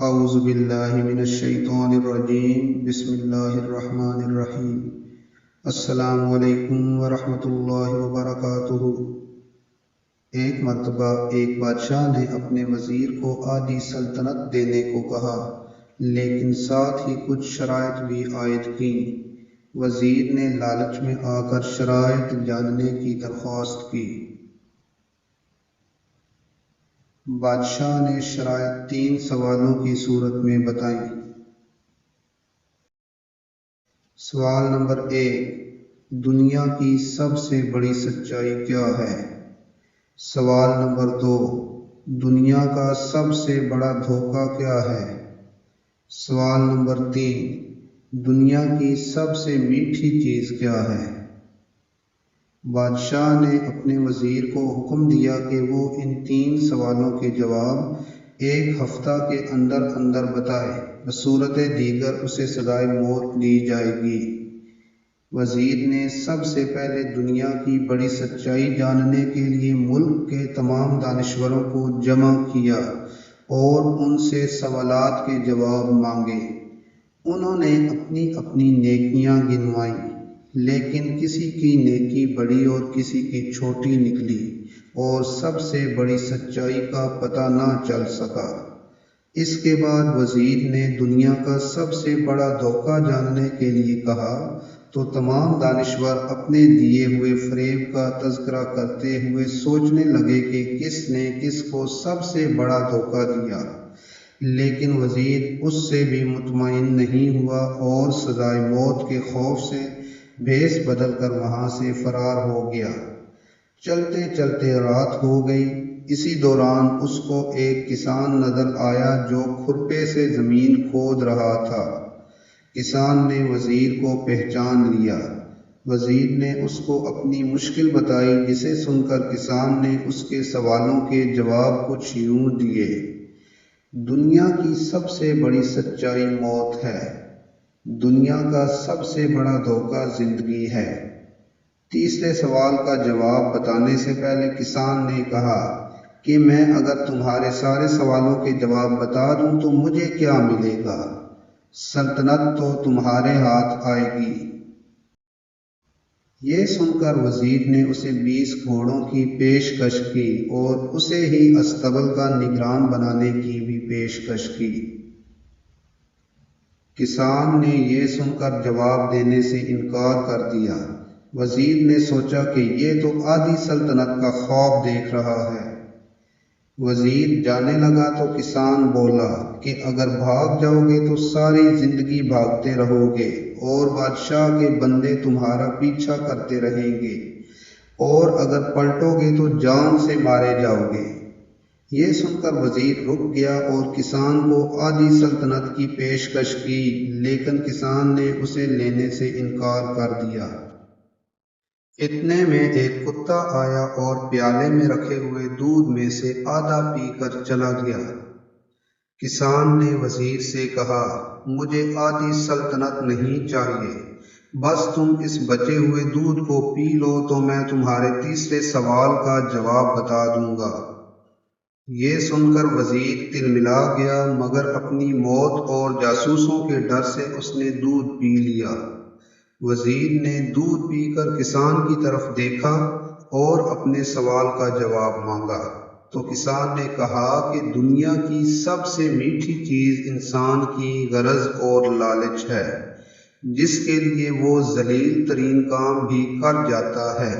اعوذ باللہ من الشیطان الرجیم بسم اللہ الرحمن الرحیم السلام علیکم ورحمۃ اللہ وبرکاتہ۔ ایک مرتبہ ایک بادشاہ نے اپنے وزیر کو آدھی سلطنت دینے کو کہا، لیکن ساتھ ہی کچھ شرائط بھی عائد کیں۔ وزیر نے لالچ میں آ کر شرائط جاننے کی درخواست کی۔ بادشاہ نے شرائط 3 سوالوں کی صورت میں بتائیں۔ سوال نمبر 1، دنیا کی سب سے بڑی سچائی کیا ہے؟ سوال نمبر 2، دنیا کا سب سے بڑا دھوکہ کیا ہے؟ سوال نمبر 3، دنیا کی سب سے میٹھی چیز کیا ہے؟ بادشاہ نے اپنے وزیر کو حکم دیا کہ وہ ان 3 سوالوں کے جواب 1 ہفتہ کے اندر اندر بتائے، بصورت دیگر اسے سزائے موت دی جائے گی۔ وزیر نے سب سے پہلے دنیا کی بڑی سچائی جاننے کے لیے ملک کے تمام دانشوروں کو جمع کیا اور ان سے سوالات کے جواب مانگے۔ انہوں نے اپنی اپنی نیکیاں گنوائیں، لیکن کسی کی نیکی بڑی اور کسی کی چھوٹی نکلی اور سب سے بڑی سچائی کا پتہ نہ چل سکا۔ اس کے بعد وزیر نے دنیا کا سب سے بڑا دھوکہ جاننے کے لیے کہا تو تمام دانشور اپنے دیے ہوئے فریب کا تذکرہ کرتے ہوئے سوچنے لگے کہ کس نے کس کو سب سے بڑا دھوکہ دیا، لیکن وزیر اس سے بھی مطمئن نہیں ہوا اور سزائے موت کے خوف سے بھیس بدل کر وہاں سے فرار ہو گیا۔ چلتے چلتے رات ہو گئی۔ اسی دوران اس کو ایک کسان نظر آیا جو کھرپے سے زمین کھود رہا تھا۔ کسان نے وزیر کو پہچان لیا۔ وزیر نے اس کو اپنی مشکل بتائی، جسے سن کر کسان نے اس کے سوالوں کے جواب کچھ یوں دیے۔ دنیا کی سب سے بڑی سچائی موت ہے۔ دنیا کا سب سے بڑا دھوکہ زندگی ہے۔ تیسرے سوال کا جواب بتانے سے پہلے کسان نے کہا کہ میں اگر تمہارے سارے سوالوں کے جواب بتا دوں تو مجھے کیا ملے گا؟ سلطنت تو تمہارے ہاتھ آئے گی۔ یہ سن کر وزیر نے اسے 20 گھوڑوں کی پیشکش کی اور اسے ہی استبل کا نگران بنانے کی بھی پیشکش کی۔ کسان نے یہ سن کر جواب دینے سے انکار کر دیا۔ وزیر نے سوچا کہ یہ تو آدھی سلطنت کا خواب دیکھ رہا ہے۔ وزیر جانے لگا تو کسان بولا کہ اگر بھاگ جاؤ گے تو ساری زندگی بھاگتے رہو گے اور بادشاہ کے بندے تمہارا پیچھا کرتے رہیں گے، اور اگر پلٹو گے تو جان سے مارے جاؤ گے۔ یہ سن کر وزیر رک گیا اور کسان کو آدھی سلطنت کی پیشکش کی، لیکن کسان نے اسے لینے سے انکار کر دیا۔ اتنے میں ایک کتا آیا اور پیالے میں رکھے ہوئے دودھ میں سے آدھا پی کر چلا گیا۔ کسان نے وزیر سے کہا، مجھے آدھی سلطنت نہیں چاہیے، بس تم اس بچے ہوئے دودھ کو پی لو تو میں تمہارے تیسرے سوال کا جواب بتا دوں گا۔ یہ سن کر وزیر تلملا گیا، مگر اپنی موت اور جاسوسوں کے ڈر سے اس نے دودھ پی لیا۔ وزیر نے دودھ پی کر کسان کی طرف دیکھا اور اپنے سوال کا جواب مانگا تو کسان نے کہا کہ دنیا کی سب سے میٹھی چیز انسان کی غرض اور لالچ ہے، جس کے لیے وہ ذلیل ترین کام بھی کر جاتا ہے۔